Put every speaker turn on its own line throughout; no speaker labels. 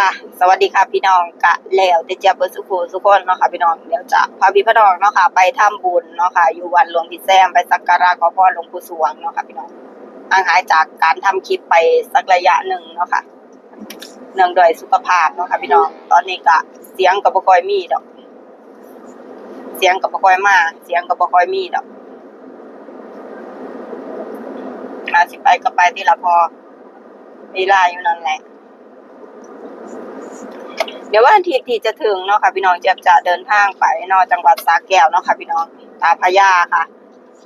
ค่ะสวัสดีค่ะพี่น้องกะแล้วแต่เจียบเบิดสุขุสุกคนเนาะค่ะพี่น้องเดี๋ยวจะพาพี่น้องเนาะค่ะไปทำบุญเนาะค่ะอยู่วัดหลวงพี่แซมไปสักการะขอพรหลวงปู่สวงเนาะค่ะพี่น้องห่างหายจากการทำคลิปไปสักระยะหนึ่งเนาะค่ะเนื่องด้วยสุขภาพเนาะค่ะพี่น้องตอนนี้กะเสียงก็บ่ค่อยมีดอกเสียงก็บ่ค่อยมาเสียงก็บ่ค่อยมีดอกสิไปก็ไปทีละพอเวลาอยู่นั่นแหละเดี๋ยววันอาทิตย์ที่จะถึงเนาะค่ะพี่น้องจะเดินทางไปเนาะจังหวัดสระแก้วเนาะค่ะพี่น้องตาพระยาค่ะ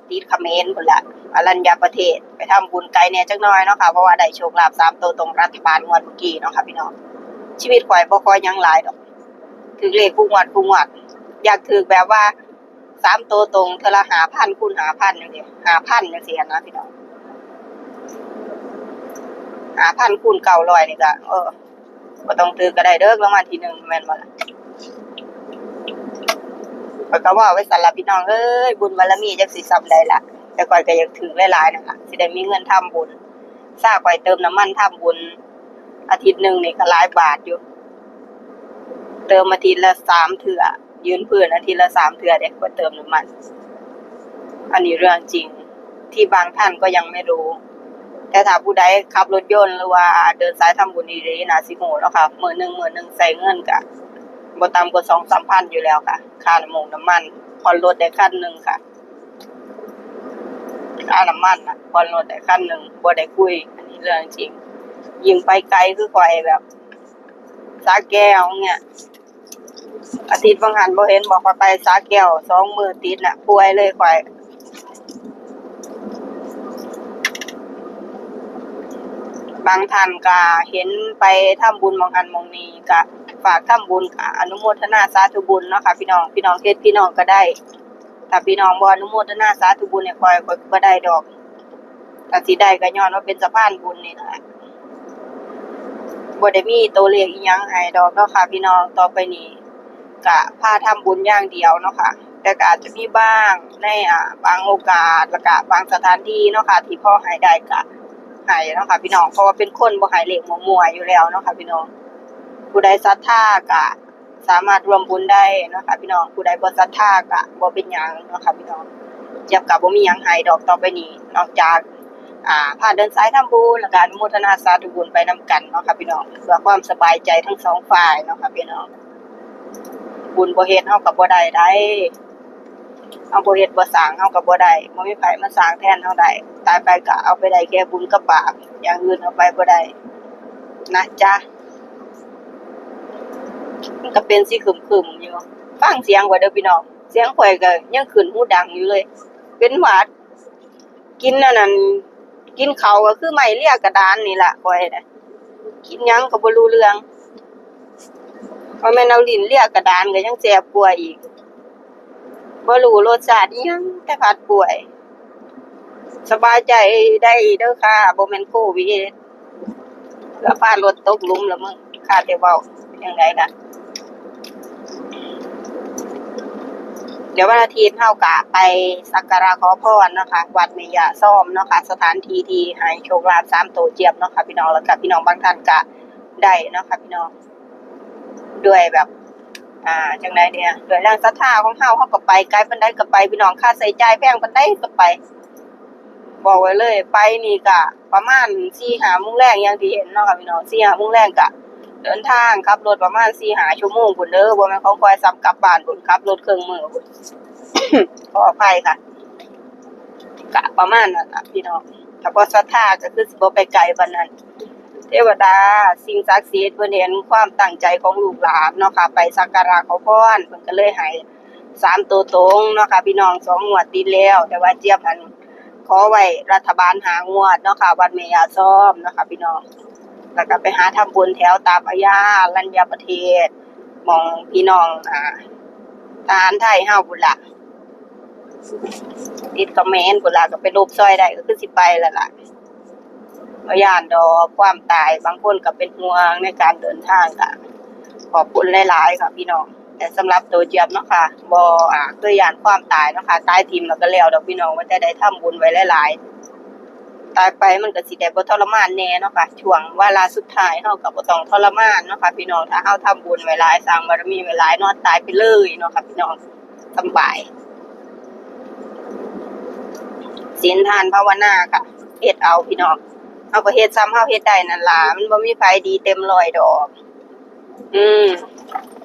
ติดเขมรพุ่นละอรัญญประเทศไปทำบุญไกลแน่จักหน่อยเนาะค่ะเพราะว่าได้โชคลาภ3ตัวตรงรัฐบาลงวดเมื่อกี้เนาะค่ะพี่น้องชีวิตข่อยบ่ค่อยยังหลายดอกถึงเลขผู้งวดอยากถือแบบว่า3ตัวตรงเทอละ5,000คูณ5,000จังซี่5,000จังซี่นะพี่น้อง5,000คูณ900นี่ก็บ่ต้องถือก็ได้เด้อรางวัลที่1แม่นบ่ล่ะข้อยก็ว่าไว้สั่นล่ะพี่น้องเอ้ยบุญบารมีจักสิส่ำใดล่ะแต่ข้อยก็อยากถือหลายๆนั่นล่ะสิได้มีเงินทำบุญซาข้อยเติมน้ำมันทำบุญอาทิตย์นึงนี่ก็หลายบาทอยู่เติมอาทิตย์ละ3เทื่อยืนพื้นอาทิตย์ละ3เทื่อเด้ข้อยเติมน้ำมันอันนี้เรื่องจริงที่บางท่านก็ยังไม่รู้แต่ถ้าผู้ใดขับรถยนต์หรือว่าเดินสายทำบุญดีๆน่าสิฮู้เนาะค่ะมื้อหนึงใช้เงินก็บ่ต่ำกว่า 2-3 พันอยู่แล้วค่ะค่าน้ำมันผ่อนรถได้คันนึงค่ะค่าน้ำมันน่ะผ่อนรถได้คันนึงบ่ได้คุยอันนี้เรื่องจริงยิ่งไปไกลคือข้อยแบบสระแก้วเนี่ยอาทิตย์บางหันบ่เห็นบอกว่าไปสระแก้ว2มื้อติดน่ะป่วยเลยข้อยบางท่านก็เห็นไปทำบุญหม้องหั้นหม้องนี้ก็ฝากทำบุญก็อนุโมทนาสาธุบุญเนาะค่ะพี่น้องเฮ็ดพี่น้องก็ได้ถ้าพี่น้องบ่อนุโมทนาสาธุบุญให้ข้อยก็บ่ได้ดอกถ้าสิได้ก็ย้อนว่าเป็นสะพานบุญนี่ล่ะบ่ได้มีตัวเลขอิหยังให้ดอกเนาะค่ะพี่น้องต่อไปนี้ก็พาทำบุญอย่างเดียวเนาะค่ะแต่ก็อาจจะมีบ้างในบางโอกาสแล้วก็บางสถานที่เนาะค่ะที่พอให้ได้ก็ให้เนาะค่ะพี่น้องเพราะว่าเป็นคนบ่ให้เลขมั่วๆอยู่แล้วเนาะค่ะพี่น้องผู้ใดศรัทธาก็สามารถร่วมบุญได้เนาะค่ะพี่น้องผู้ใดบ่ศรัทธาก็บ่เป็นหยังเนาะค่ะพี่น้องเจี๊ยบก็บ่มีหยังให้ดอกต่อไปนี้นอกจากพาเดินสายทำบุญแล้วก็อนุโมทนาสาธุบุญไปนำกันเนาะค่ะพี่น้องเพื่อความสบายใจทั้ง2ฝ่ายเนาะค่ะพี่น้องบุญบ่เฮ็ดเฮาก็บ่ได้เฮาบ่เฮ็ดบ่สร้างเฮาก็บ่ได้บ่มีไผมาสร้างแทนเฮาได้ตายไปก็เอาไปได้แค่บุญกับบาปอย่างอื่นเอาไปบ่ได้นะจ๊ะมันก็เป็นสิครึมๆอยู่ฟังเสียงไว้เด้อพี่น้องเสียงข่อยก็ยังขึ้นหูดังอยู่เลยเป็นหวัดกินอันนั้นกินข้าวก็คือไม้เลียกระดานนี่ล่ะข่อยน่ะกินหยังก็บ่รู้เรื่องว่าแม่นเอาลิ้นเลียกระดานก็ยังแสบกว่าอีกบ่รู้รสชาติอิหยังแต่ผัดป่วยสบายใจได้เด้อค่ะบ่แม่นโควิดแล้วพารถตกหลุมแล้วมึงข้าแต่เว้าเป็นจังไดล่ะเดี๋ยววันอาทิตย์เฮาก็ไปสักการะขอพรเนาะค่ะวัดแม่ย่าซ้อมเนาะค่ะสถานที่ที่ให้โชคลาภ3ตัวเจี๊ยบเนาะค่ะพี่น้องแล้วก็พี่น้องบางท่านก็ได้เนาะค่ะพี่น้องด้วยแบบจังได๋เนี่ยด้วยแรงศรัทธาของเฮาก็ไปไกลปานใดก็ไปพี่น้องค่าใช้จ่ายแพงปานใดก็ไปบอกไว้เลยไปนี่ก็ประมาณ 4-5 โมงแลงอย่างที่เห็นเนาะค่ะพี่น้อง 4-5 โมงแลงก็เดินทางขับรถประมาณ 4-5 ชั่วโมงพุ่นเด้อบ่แม่นของข้อยซ้ำกลับบ้านพุ่นขับรถครึ่งมื้อพุ่น ขออภัยค่ะก็ประมาณนั้นน่ะพี่น้องถ้าบ่ศรัทธาก็คือสิบ่ไปไกลปานนั้นเทวดาสิ่งศักดิ์สิทธิ์เพิ่นเห็นความตั้งใจของลูกหลานเนาะค่ะไปสักการะขอพรเพิ่นก็เลยให้3ตัวตรงเนาะค่ะพี่น้อง2งวดติดแล้วแต่ว่าเจี๊ยบหันขอไว้รัฐบาล5งวดเนาะค่ะวัดแม่ย่าซ้อมเนาะค่ะพี่น้องแล้วก็ไปหาทำบุญแถวตาพระยาอรัญญประเทศหม้องพี่น้องทหารไทยเฮาพุ่นล่ะติดเขมรพุ่นล่ะก็ไปรบซอยได้ก็คือสิไปแล้วล่ะบ่ย้านดอกความตายบางคนก็เป็นห่วงในการเดินทางก็ขอบคุณหลายๆค่ะพี่น้องแต่สำหรับตัวเจี๊ยบเนาะค่ะบ่เคยย้านความตายเนาะค่ะตายทิ่มแล้วก็แล้วดอกพี่น้องว่าแต่ได้ทำบุญไว้หลาย ตายไปมันก็สิได้บ่ทรมานแน่เนาะค่ะช่วงเวลาสุดท้ายเฮาก็บ่ต้องทรมานเนาะค่ะพี่น้องถ้าเฮาทำบุญไว้หลายสร้างบารมีไว้หลายนอนตายไปเลยเนาะค่ะพี่น้องสำบายศีลทานภาวนาค่ะเฮ็ดเอาพี่น้องเฮาก็เฮ็ดซ้ำเฮาเฮ็ดได้นั่นล่ะมันบ่มีไผดีเต็มร้อยดอก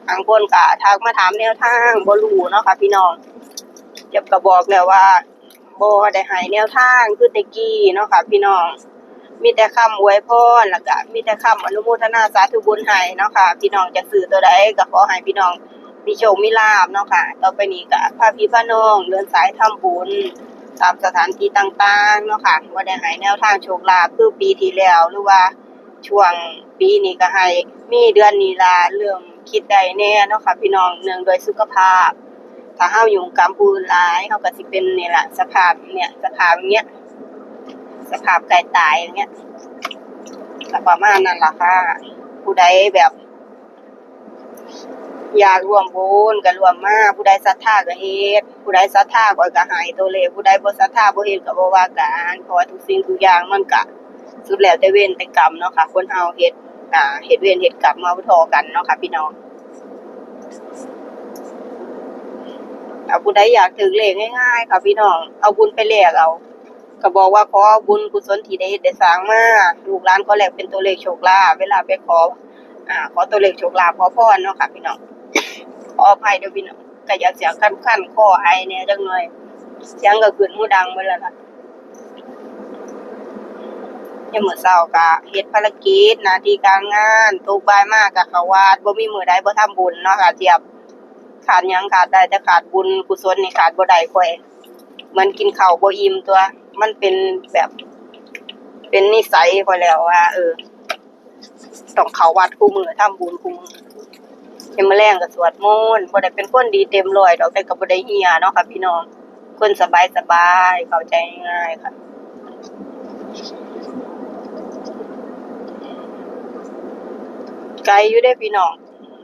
บางคนก็ทักมาถามแนวทางบ่รู้เนาะค่ะพี่น้องเจ็บก็บอกแล้วว่าบ่ได้ให้แนวทางคือแต่กี้เนาะค่ะพี่น้องมีแต่คำอวยพรแล้วก็มีแต่คำอนุโมทนาสาธุบุญให้เนาะค่ะพี่น้องจะซื้อตัวใดก็ขอให้พี่น้องมีโชคมีลาภเนาะค่ะต่อไปนี้ก็พาพี่พาน้องเดินสายทำบุญตามสถานที่ต่างๆเนาะค่ะบ่ได้ให้แนวทางโชคลาภคือปีที่แล้วหรือว่าช่วงปีนี้ก็ให้มีเดือนนี้ล่ะเรื่องคิดได้แน่เนาะค่ะพี่น้องเนื่องโดยสุขภาพถ้าเฮายุ่งกับผู้อื่นหลายเฮาก็สิเป็นนี่ล่ะสภาพอย่างเงี้ยสภาพใกล้ตายอย่างเงี้ยก็ประมาณนั้นล่ะค่ะผู้ใดแบบอยากร่วมบุญก็ร่วมมาผู้ใดศรัทธาก็เฮ็ดผู้ใดศรัทธาก็ให้ตัวเลขผู้ใดบ่ศรัทธาบ่เฮ็ดก็บ่ว่ากันเพราะว่าทุกสิ่งทุกอย่างมันก็สุดแล้วแต่เวรแต่กรรมเนาะค่ะคนเฮาเฮ็ดเวรเฮ็ดกรรมมาบ่เท่ากันเนาะค่ะพี่น้องถ้าผู้ใดอยากถึงเลขง่ายๆค่ะพี่น้องเอาบุญไปแลกเอาก็บอกว่าขอบุญกุศลที่ได้เฮ็ดได้สร้างมาลูกหลานขอแลกเป็นตัวเลขโชคลาภเวลาไปขอตัวเลขโชคลาภขอพรเนาะค่ะพี่น้องขออภัยเด้อพี่น้องก็อยากเสียงคันๆคอไอแหน่จักหน่อยเสียงก็ขึ้นหูดังเบิดแล้วล่ะยามมื้อเช้าก็เฮ็ดภารกิจหน้าที่การงานตกบ่ายมาก็เข้าวัดบ่มีมื้อใดบ่ทำบุญเนาะค่ะเจี๊ยบขาดหยังขาดได้แต่ขาดบุญกุศลนี่ขาดบ่ได้ค่อยเหมือนกินข้าวบ่อิ่มตัวมันเป็นแบบเป็นนิสัยข้อยแล้วว่าต้องเข้าวัดคุมื้อทำบุญคุมื้อยามมื้อแลงก็สวดมนต์บ่ได้เป็นคนดีเต็มร้อยดอกแต่ก็บ่ได้เหี้ยเนาะค่ะพี่น้องคนสบายๆเข้าใจง่ายๆค่ะไกลอยู่เด้พี่น้อง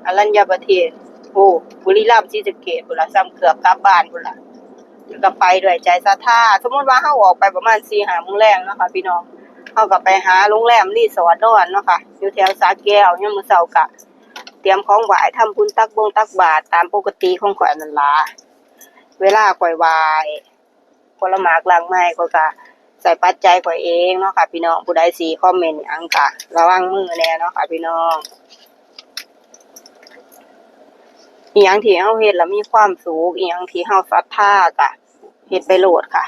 อรัญญประเทศโอ้บุรีรัมย์ศรีสะเกษพุ่นล่ะซ้ำเกือบกลับบ้านพุ่นล่ะก็ไปด้วยใจศรัทธาสมมุติว่าเฮาออกไปประมาณ 4-5 โมงแลงเนาะค่ะพี่น้องเฮาก็ไปหาโรงแรมรีสอร์ทนอนเนาะค่ะอยู่แถวสระแก้วยามมื้อเช้าก็เตรียมของไหว้ทำบุญตักบาตรตามปกติของข้อยนั่นล่ะเวลาข้อยไหว้ผลหมากรากไม้ข้อยก็ใส่ปัจจัยข้อยเองเนาะค่ะพี่น้องผู้ใดสิคอมเมนต์หยังก็ระวังมือแหน่เนาะค่ะพี่น้องอิหยังที่เฮาเฮ็ดแล้วมีความสุขอิหยังที่เฮาศรัทธาก็เฮ็ดไปโลดค่ะ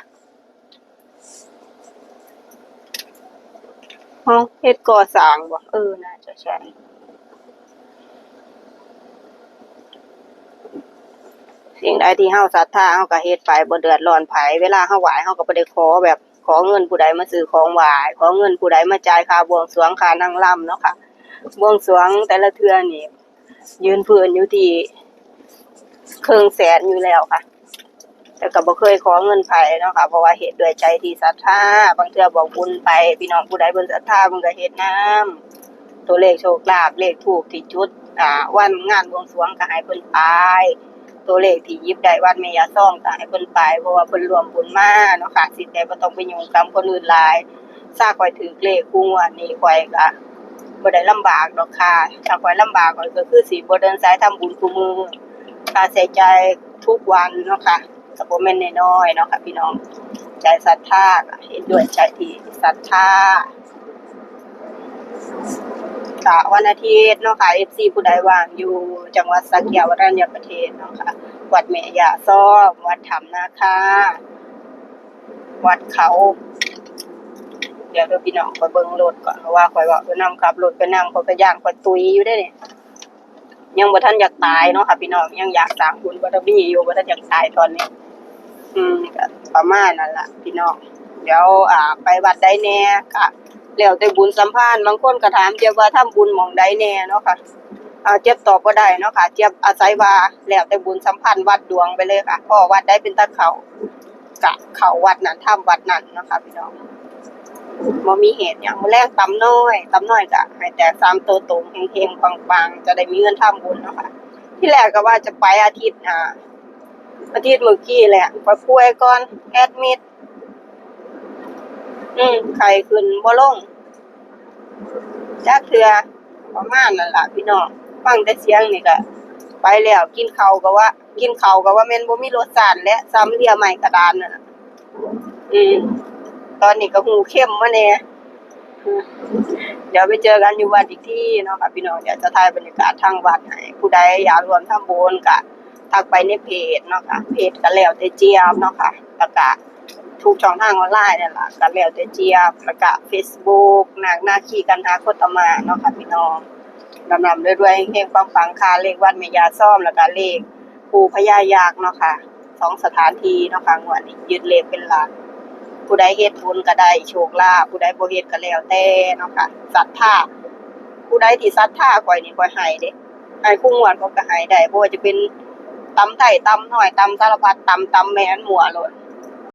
เฮ็ดก่อสร้างบ่น่าจะใช่สิ่งใดที่เฮาศรัทธาเฮาก็เฮ็ดไปบ่เดือดร้อนไผเวลาเฮาไหว้เฮาก็บ่ได้ขอแบบขอเงินผู้ใดมาซื้อของไหว้ขอเงินผู้ใดมาจ่ายค่าบวงสรวงค่านางรำเนาะค่ะบวงสรวงแต่ละเทื่อนี่ยืนพื้นอยู่ที่ครึ่งแสนอยู่แล้วค่ะแต่ก็บ่เคยขอเงินไผเนาะค่ะเพราะว่าเฮ็ดด้วยใจที่ศรัทธาบางเทื่อบอกบุญไปพี่น้องผู้ใดเพิ่นศรัทธาเพิ่นก็เฮ็ดนำตัวเลขโชคลาภเลขธูปที่จุดวันงานบวงสรวงก็ให้เพิ่นไปตัวเลขที่หยิบได้วัดแม่ย่าซ่องก็ให้เพิ่นไปเพราะว่าเพิ่นร่วมบุญมาเนาะค่ะสิได้บ่ต้องไปยุ่งกับคนอื่นหลายถ้าข้อยถูกเลขกูงวดนี้ข้อยก็บ่ได้ลำบากดอกค่ะถ้าข้อยลำบากข้อยก็คือสิบ่เดินสายทำบุญคุมื้อค่าใช้จ่ายทุกวันเนาะค่ะก็บ่แม่นน้อยๆเนาะค่ะพี่น้องใจศรัทธาก็เฮ็ดด้วยใจที่ศรัทธาก็วันอาทิตย์เนาะค่ะ FC ผู้ใดว่างอยู่จังหวัดสระแก้วอรัญญประเทศเนาะค่ะวัดแม่ย่าซ้อมวัดถ้ำนาคาวัดเขาเดี๋ยวพี่น้องไปเบิ่งรถก่อนเพราะว่าข้อยว่านํขับรถไปนํข้อยก็ย้านข้อยตุยอยู่เด้นี่ยังบ่ทันอยากตายเนาะค่ะพี่น้องยังอยากสร้างบุญบารมีอยู่บ่ทันอยากตายตอนนี้ก็ประมาณนั้นล่ะพี่น้องเดี๋ยวไปวัดใดแหน่ก็แล้วแต่บุญสัมภาษณ์บางคนก็ถามเจี๊ยบว่าทำบุญหม้องใดแหน่เนาะค่ะเจี๊ยบตอบบ่ได้เนาะค่ะเจี๊ยบอาศัยว่าแล้วแต่บุญสัมพันธ์วัดดวงไปเลยค่ะเพราะวัดใดเป็นตาเขาก็เข้าวัดนั้นทำวัดนั้นเนาะค่ะพี่น้องบ่มีเหตุหยังมื้อแลงตำน้อยก็ให้แตก3ตัวตรงเฮงๆปังๆจะได้มีเงินทำบุญเนาะค่ะที่แรกก็ว่าจะไปอาทิตย์เมื่อกี้แหละข้อยป่วยก่อนแอดมิด ไข้ขึ้นบ่ลงจักเทื่อประมาณนั่นล่ะพี่น้องฟังแต่เสียงนี่ก็ไปแล้วกินข้าวก็ว่าแม่นบ่มีรสชาติและซ้ำเลียไม้กระดานนั่นน่ะอืมตอนนี้ก็หูเข้มมาแน่อืมเดี๋ยวไปเจอกันอยู่วัดอีกที่เนาะค่ะพี่น้องเดี๋ยวจะถ่ายบรรยากาศทางวัดให้ผู้ใดอยากร่วมทำบุญก็ทักไปในเพจเนาะค่ะเพจก็แล้วแต่เจี๊ยบเนาะค่ะแล้วก็ทุกช่องทางออนไลน์นั่นล่ะก็แล้วแต่เจี๊ยบแล้วก็ Facebook นาคนาคีกันหาโคตมาเนาะค่ะพี่น้องลำๆรวยๆเฮงๆปังๆค่ะเลขวัดแม่ย่าซ่อมแล้วก็เลขปู่พญายักษ์เนาะค่ะ2สถานที่เนาะค่ะงวดนี้ยึดเลขเป็นหลักผู้ใดเฮ็ดบุญก็ได้โชคลาภผู้ใดบ่เฮ็ดก็แล้วแต่เนาะค่ะศรัทธาผู้ใดที่ศรัทธาข้อยนี่ข้อยให้เด้ให้คุงวดเขาก็ให้ได้บ่ว่าจะเป็นตำไทยตำน้อยตำสารพัดตำแม่นมั่วโลด